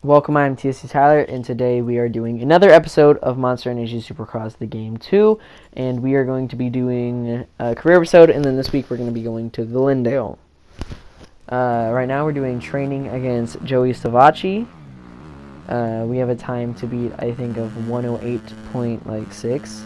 Welcome, I'm TSC Tyler, and today we are doing another episode of Monster Energy Supercross, the Game 2, and we are going to be doing a career episode, and then this week we're going to be going to Glendale. Right now we're doing training against Joey Savacci. We have a time to beat, I think, of 108.6.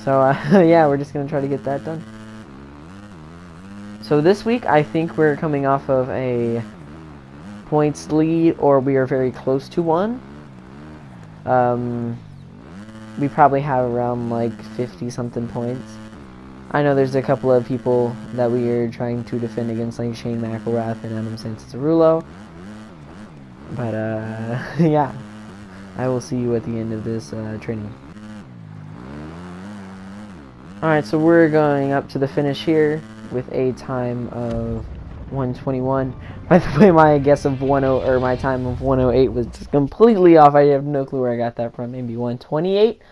So, yeah, we're just going to try to get that done. So this week, I think we're coming off of a points lead, or we are very close to one. We probably have around like 50 something points. I know there's a couple of people that we are trying to defend against, like Shane McElrath and Adam Sancesarulo. But yeah, I will see you at the end of this training. Alright, so we're going up to the finish here with a time of 121. By the way, my guess of my time of 108 was just completely off. I have no clue where I got that from. Maybe 128,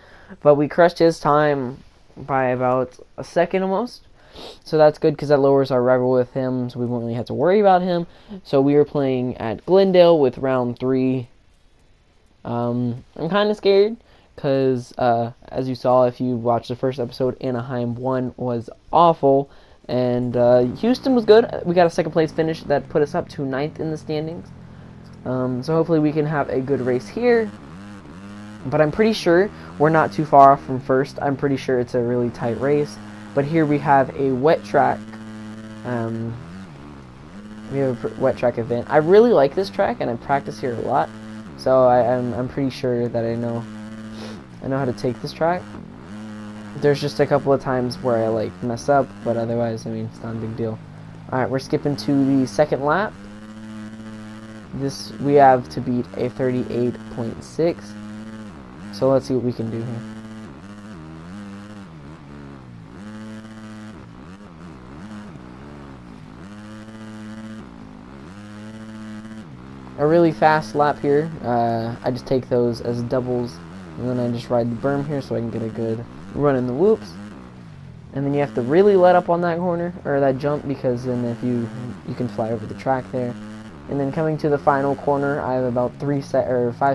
but we crushed his time by about a second almost. So that's good because that lowers our rival with him, so we won't really have to worry about him. So we are playing at Glendale with round 3. I'm kind of scared because, as you saw if you watched the first episode, Anaheim 1 was awful. And Houston was good. We got a second place finish that put us up to 9th in the standings. So hopefully we can have a good race here. But I'm pretty sure we're not too far off from first. I'm pretty sure it's a really tight race. But here we have a wet track. We have a wet track event. I really like this track, and I practice here a lot. So I'm pretty sure that I know how to take this track. There's just a couple of times where I like mess up, but otherwise, I mean, it's not a big deal. Alright, we're skipping to the second lap. We have to beat a 38.6. So let's see what we can do here. A really fast lap here. I just take those as doubles, and then I just ride the berm here so I can get a good run in the whoops. And then you have to really let up on that corner, or that jump, because then if you can fly over the track there. And then coming to the final corner, I have about 5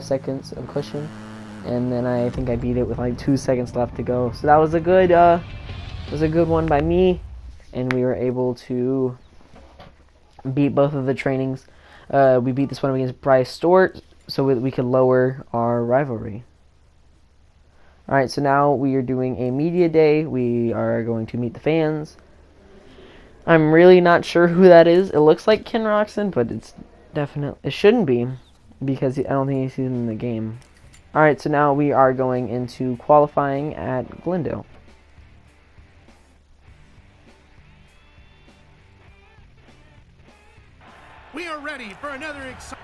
seconds of cushion, and then I think I beat it with like 2 seconds left to go. So that was a good one by me, and we were able to beat both of the trainings. We beat this one against Bryce Stewart, so we could lower our rivalry. Alright, so now we are doing a media day. We are going to meet the fans. I'm really not sure who that is. It looks like Ken Roxon, but it shouldn't be, because I don't think he's in the game. Alright, so now we are going into qualifying at Glendale. We are ready for another exciting...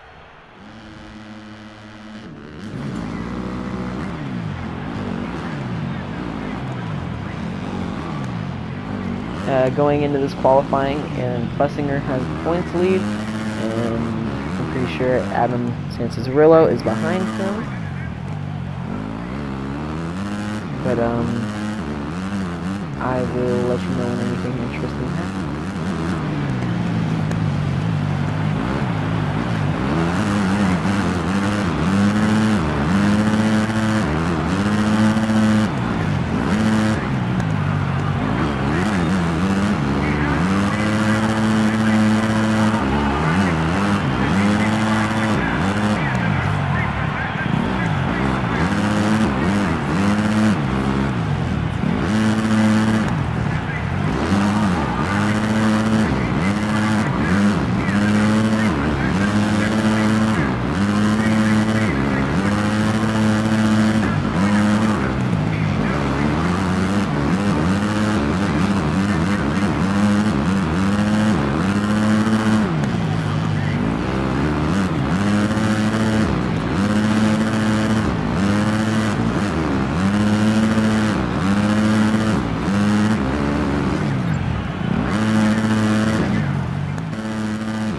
Going into this qualifying, and Plessinger has the points lead, and I'm pretty sure Adam Sancesarulo is behind him. But I will let you know when anything interesting happens.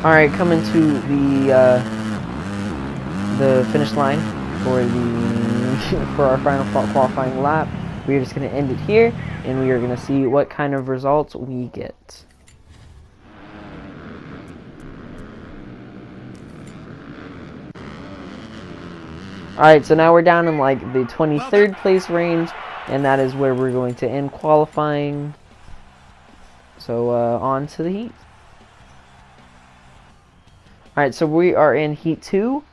Alright, coming to the finish line for our final qualifying lap. We are just going to end it here, and we are going to see what kind of results we get. Alright, so now we're down in like the 23rd place range, and that is where we're going to end qualifying. So on to the heat. Alright, so we are in heat 2.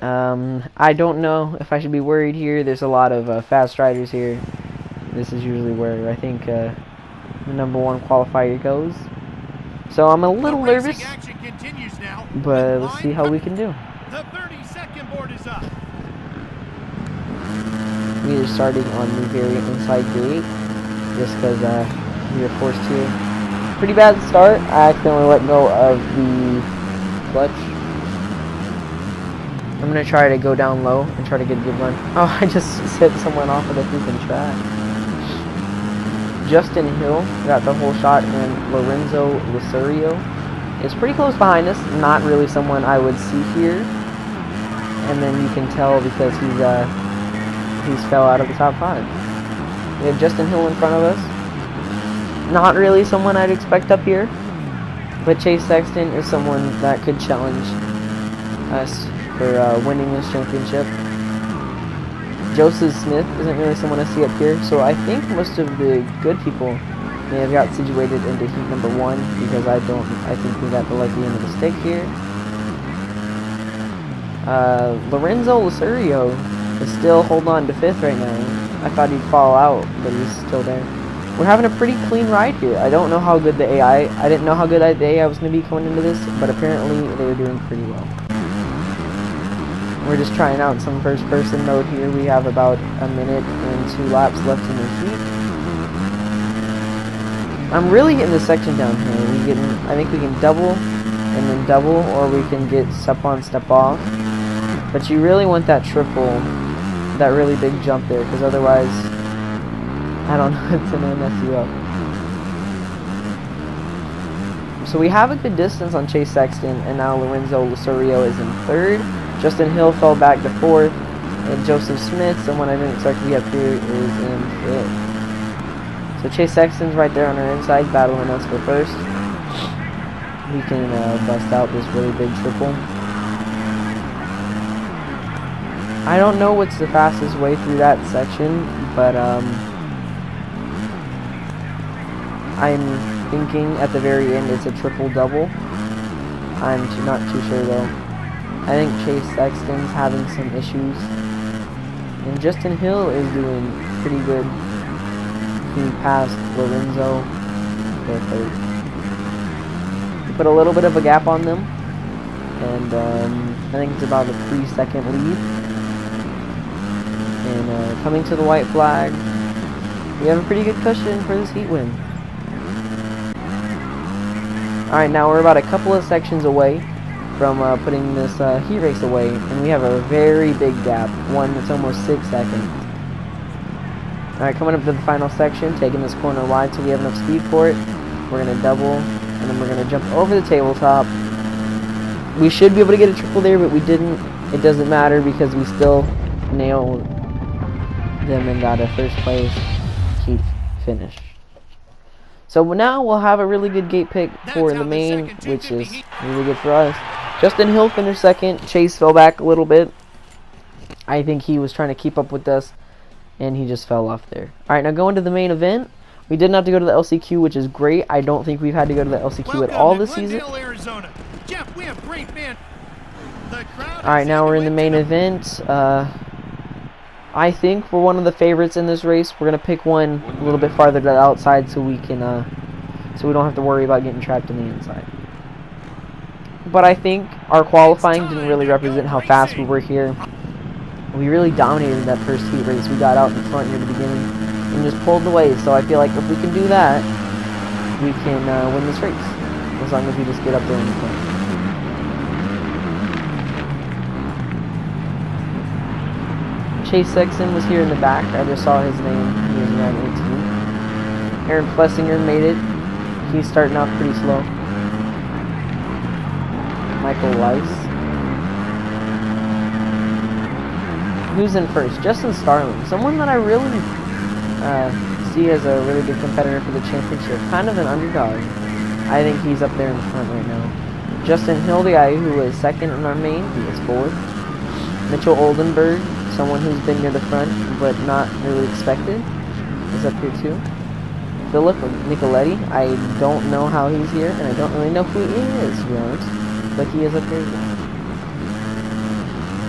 I don't know if I should be worried here. There's a lot of fast riders here. This is usually where I think the number 1 qualifier goes. So I'm a little nervous, but let's see how we can do. The 30-second board is up. We are starting on the very inside gate, just because we are forced to. Pretty bad start. I accidentally let go of the clutch. I'm going to try to go down low and try to get a good run. Oh, I just hit someone off of the freaking track. Justin Hill got the whole shot, and Lorenzo Lucerio is pretty close behind us. Not really someone I would see here. And then you can tell because he's fell out of the top 5. We have Justin Hill in front of us. Not really someone I'd expect up here. But Chase Sexton is someone that could challenge us for winning this championship. Joseph Smith isn't really someone I see up here, so I think most of the good people may have got situated into heat number 1 because I think we got the lucky end of the stick here. Lorenzo Lucerio is still holding on to 5th right now. I thought he'd fall out, but he's still there. We're having a pretty clean ride here. I don't know how good the AI, I didn't know how good the AI was going to be going into this, but apparently they were doing pretty well. We're just trying out some first-person mode here. We have about a minute and 2 laps left in the heat. I'm really getting this section down here. I think we can double and then double, or we can get step on, step off. But you really want that triple, that really big jump there, because otherwise, I don't know, it's gonna mess you up. So we have a good distance on Chase Sexton, and now Lorenzo Lucerio is in 3rd. Justin Hill fell back to 4th, and Joseph Smith, someone I didn't expect to be up here, is in 5th. So Chase Sexton's right there on our inside, battling us for 1st. We can bust out this really big triple. I don't know what's the fastest way through that section, but I'm thinking at the very end it's a triple-double. I'm not too sure though. I think Chase Sexton's having some issues. And Justin Hill is doing pretty good. He passed Lorenzo for 3rd. He put a little bit of a gap on them. And I think it's about a 3-second lead. And coming to the white flag, we have a pretty good cushion for this heat win. Alright, now we're about a couple of sections away from putting this heat race away, and we have a very big gap, one that's almost 6 seconds. Alright, coming up to the final section, taking this corner wide so we have enough speed for it. We're going to double, and then we're going to jump over the tabletop. We should be able to get a triple there, but we didn't. It doesn't matter because we still nailed them and got a 1st place heat finish. So now we'll have a really good gate pick for the main, which is really good for us. Justin Hill finished 2nd. Chase fell back a little bit. I think he was trying to keep up with us, and he just fell off there. Alright, now going to the main event. We didn't have to go to the LCQ, which is great. I don't think we've had to go to the LCQ at all this season. Jeff, we have great fans. Alright, now we're in the main event. I think we're one of the favorites in this race. We're gonna pick one a little bit farther to the outside so we can, so we don't have to worry about getting trapped on the inside. But I think our qualifying didn't really represent how fast we were here. We really dominated that first heat race. We got out in front near the beginning and just pulled away. So I feel like if we can do that, we can win this race as long as we just get up there in the front. Chase Sexton was here in the back. I just saw his name. He was around 18. Aaron Flessinger made it. He's starting off pretty slow. Michael Weiss. Who's in 1st? Justin Starling. Someone that I really see as a really good competitor for the championship. Kind of an underdog. I think he's up there in the front right now. Justin Hill, the guy who was 2nd in our main. He is 4th. Mitchell Oldenburg, someone who's been near the front but not really expected, is up here too. Philip Nicoletti, I don't know how he's here, and I don't really know who he is, to be honest, but he is up here as well.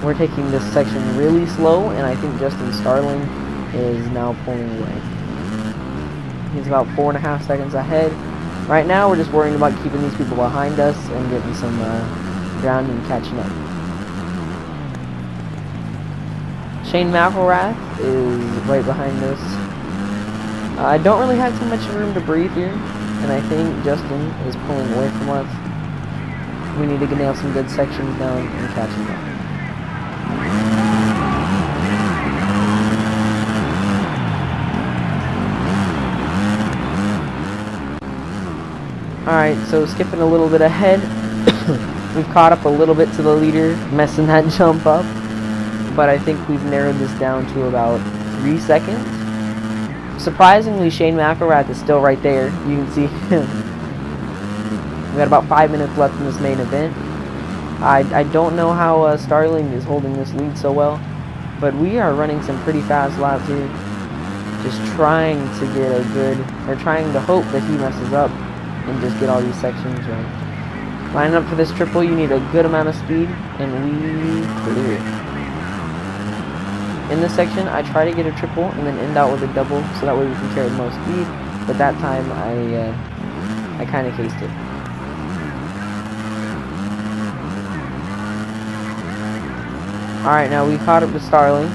We're taking this section really slow, and I think Justin Starling is now pulling away. He's about 4.5 seconds ahead. Right now, we're just worrying about keeping these people behind us and getting some ground and catching up. Shane McElrath is right behind us. I don't really have too much room to breathe here, and I think Justin is pulling away from us. We need to nail some good sections down and catch him up. Alright, so skipping a little bit ahead, we've caught up a little bit to the leader, messing that jump up, but I think we've narrowed this down to about 3 seconds. Surprisingly, Shane McElrath is still right there. You can see him. We got about 5 minutes left in this main event. I don't know how Starling is holding this lead so well, but we are running some pretty fast laps here. Just trying to get a good, or trying to hope that he messes up and just get all these sections right. Lining up for this triple, you need a good amount of speed, and we clear it. In this section, I try to get a triple and then end out with a double, so that way we can carry the most speed. But that time, I kind of cased it. All right, now we caught up to Starling.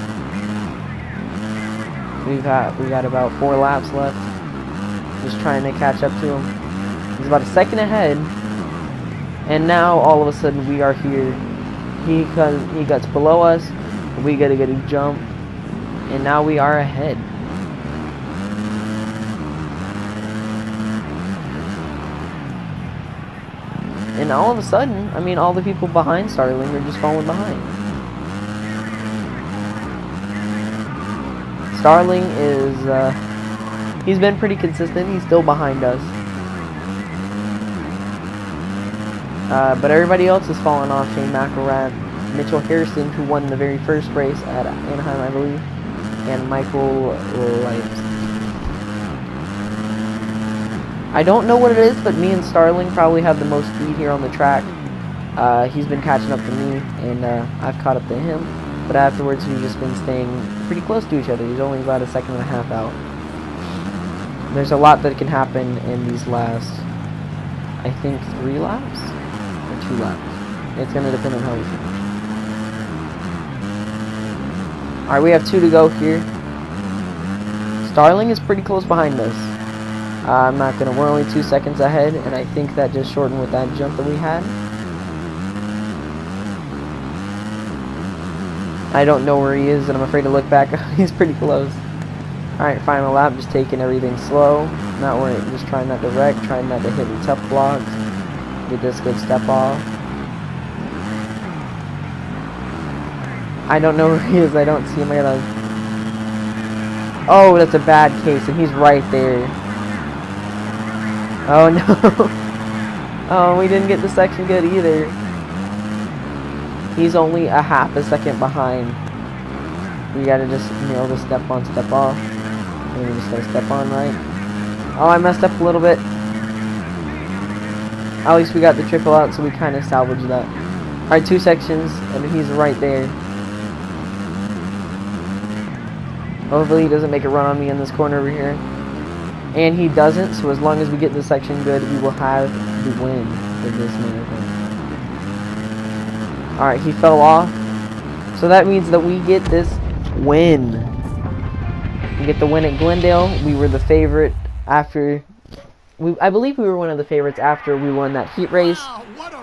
We got about 4 laps left. Just trying to catch up to him. He's about a second ahead, and now all of a sudden we are here. He gets below us. We gotta get a jump, and now we are ahead. And all of a sudden, I mean, all the people behind Starling are just falling behind. Starling is, he's been pretty consistent. He's still behind us. But everybody else has fallen off. Shane McElrath, Mitchell Harrison, who won the very first race at Anaheim, I believe, and Michael Light. I don't know what it is, but me and Starling probably have the most speed here on the track. He's been catching up to me, and I've caught up to him. But afterwards, we've just been staying pretty close to each other. He's only about a second and a half out. There's a lot that can happen in these last, I think, 3 laps? Or 2 laps. It's going to depend on how we finish. Alright, we have 2 to go here. Starling is pretty close behind us. I'm not going to, we're only 2 seconds ahead, and I think that just shortened with that jump that we had. I don't know where he is, and I'm afraid to look back. He's pretty close. Alright, final lap, just taking everything slow. Not worrying, just trying not to wreck, trying not to hit the tough blocks. Get this good step off. I don't know where he is, I don't see him. I gotta... Oh, that's a bad case, and he's right there. Oh no. Oh, we didn't get the section good either. He's only a half a second behind. We gotta just nail the step on, step off. And we just gotta step on right. Oh, I messed up a little bit. At least we got the triple out, so we kind of salvaged that. Alright, 2 sections, and he's right there. Hopefully he doesn't make a run on me in this corner over here. And he doesn't, so as long as we get this section good, we will have the win for this marathon. Alright, he fell off. So that means that we get this win. We get the win at Glendale. We were the favorite after... I believe we were one of the favorites after we won that heat race.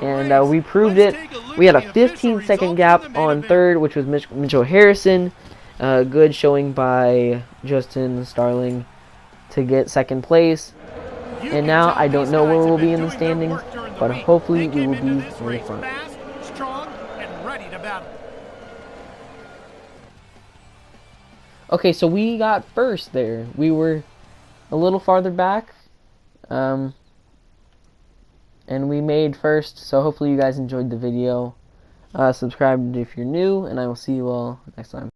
And we proved it. We had a 15-second gap on third, which was Mitchell Harrison. Good showing by Justin Starling to get second place. And now I don't know where we'll be in the standings, but hopefully we will be in the front. Okay, so we got first there. We were a little farther back, and we made first. So hopefully you guys enjoyed the video. Subscribe if you're new, and I will see you all next time.